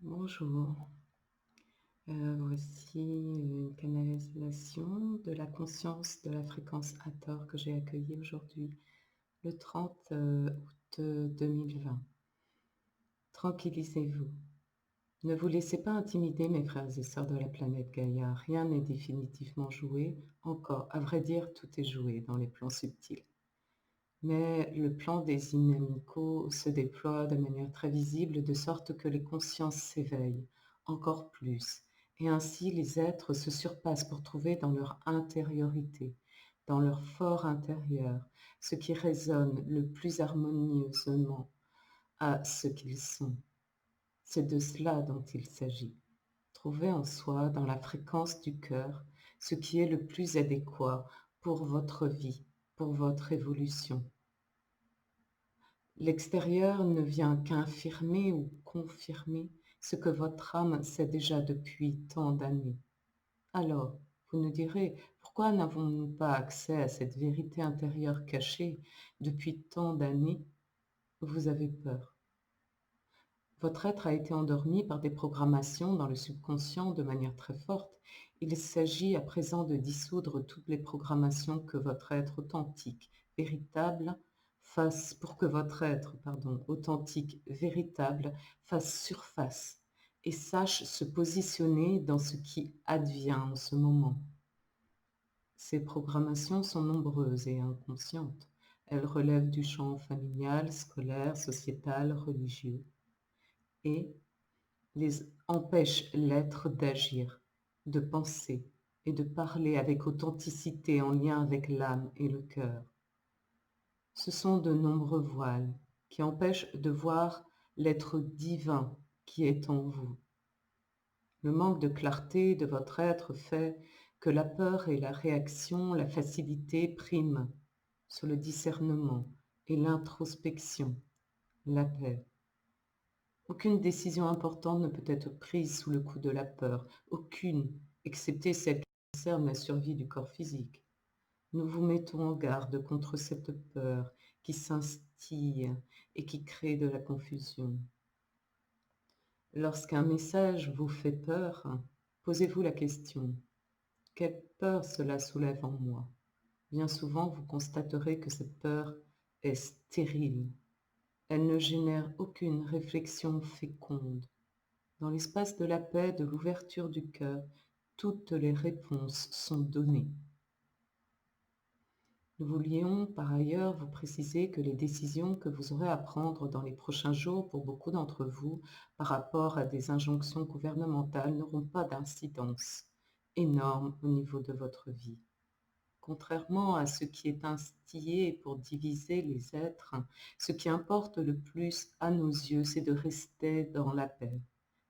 Bonjour, voici une canalisation de la conscience de la fréquence Hathor que j'ai accueillie aujourd'hui, le 30 août 2020. Tranquillisez-vous. Ne vous laissez pas intimider, mes frères et sœurs de la planète Gaïa. Rien n'est définitivement joué, encore. À vrai dire, tout est joué dans les plans subtils. Mais le plan des inamicaux se déploie de manière très visible de sorte que les consciences s'éveillent encore plus, et ainsi les êtres se surpassent pour trouver dans leur intériorité, dans leur fort intérieur, ce qui résonne le plus harmonieusement à ce qu'ils sont. C'est de cela dont il s'agit. Trouver en soi, dans la fréquence du cœur, ce qui est le plus adéquat pour votre vie, pour votre évolution. L'extérieur ne vient qu'infirmer ou confirmer ce que votre âme sait déjà depuis tant d'années. Alors, vous nous direz, pourquoi n'avons-nous pas accès à cette vérité intérieure cachée depuis tant d'années? Vous avez peur. Votre être a été endormi par des programmations dans le subconscient de manière très forte. Il s'agit à présent de dissoudre toutes les programmations que votre être authentique, véritable, pour que votre être, authentique, véritable, fasse surface et sache se positionner dans ce qui advient en ce moment. Ces programmations sont nombreuses et inconscientes. Elles relèvent du champ familial, scolaire, sociétal, religieux et les empêche l'être d'agir, de penser et de parler avec authenticité en lien avec l'âme et le cœur. Ce sont de nombreux voiles qui empêchent de voir l'être divin qui est en vous. Le manque de clarté de votre être fait que la peur et la réaction, la facilité priment sur le discernement et l'introspection, la paix. Aucune décision importante ne peut être prise sous le coup de la peur, aucune, excepté celle qui concerne la survie du corps physique. Nous vous mettons en garde contre cette peur qui s'instille et qui crée de la confusion. Lorsqu'un message vous fait peur, posez-vous la question: quelle peur cela soulève en moi? Bien souvent, vous constaterez que cette peur est stérile. Elle ne génère aucune réflexion féconde. Dans l'espace de la paix, de l'ouverture du cœur, toutes les réponses sont données. Nous voulions par ailleurs vous préciser que les décisions que vous aurez à prendre dans les prochains jours pour beaucoup d'entre vous par rapport à des injonctions gouvernementales n'auront pas d'incidence énorme au niveau de votre vie. Contrairement à ce qui est instillé pour diviser les êtres, ce qui importe le plus à nos yeux, c'est de rester dans la paix,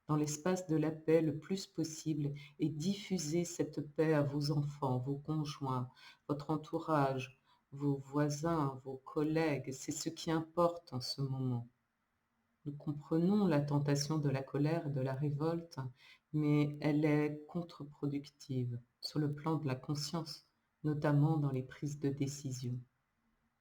dans l'espace de la paix le plus possible et diffuser cette paix à vos enfants, vos conjoints, votre entourage, vos voisins, vos collègues. C'est ce qui importe en ce moment. Nous comprenons la tentation de la colère et de la révolte, mais elle est contre-productive sur le plan de la conscience, notamment dans les prises de décision.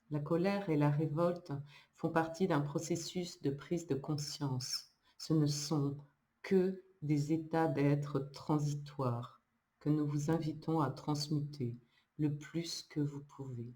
La colère et la révolte font partie d'un processus de prise de conscience. Ce ne sont que des états d'être transitoires que nous vous invitons à transmuter le plus que vous pouvez.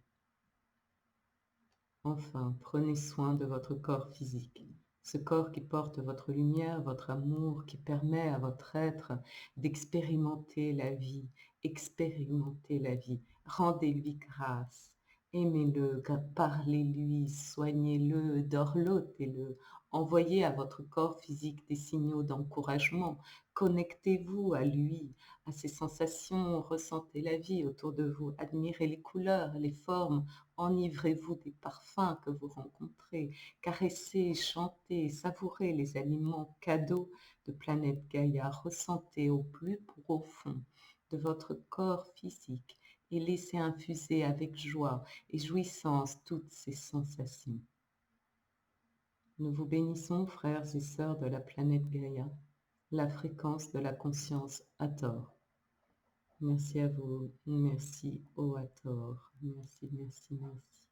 Enfin, prenez soin de votre corps physique, ce corps qui porte votre lumière, votre amour, qui permet à votre être d'expérimenter la vie, expérimenter la vie. Rendez-lui grâce, aimez-le, parlez-lui, soignez-le, dorlotez-le, envoyez à votre corps physique des signaux d'encouragement, connectez-vous à lui, à ses sensations, ressentez la vie autour de vous, admirez les couleurs, les formes, enivrez-vous des parfums que vous rencontrez, caressez, chantez, savourez les aliments cadeaux de planète Gaïa, ressentez au plus profond de votre corps physique et laissez infuser avec joie et jouissance toutes ces sensations. Nous vous bénissons, frères et sœurs de la planète Gaïa, la fréquence de la conscience Hathor. Merci à vous, merci au Hathor, merci, merci, merci.